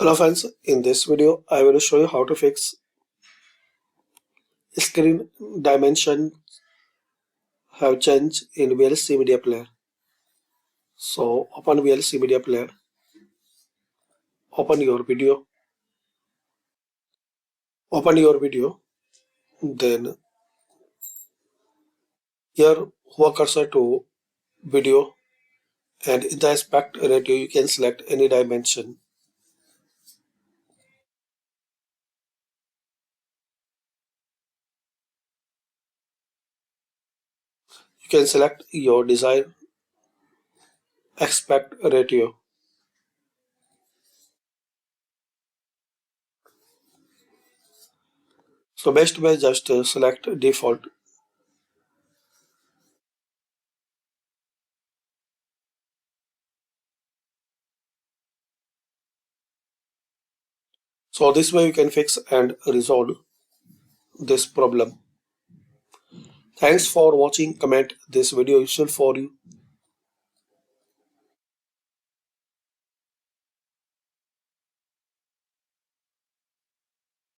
Hello friends, in this video I will show you how to fix screen dimension have changed in VLC Media Player. So open VLC Media Player, open your video, then here move cursor to video and in the aspect ratio you can select any dimension. You can select your desired aspect ratio. So best way just select default. So this way you can fix and resolve this problem. Thanks for watching. Comment this video useful for you.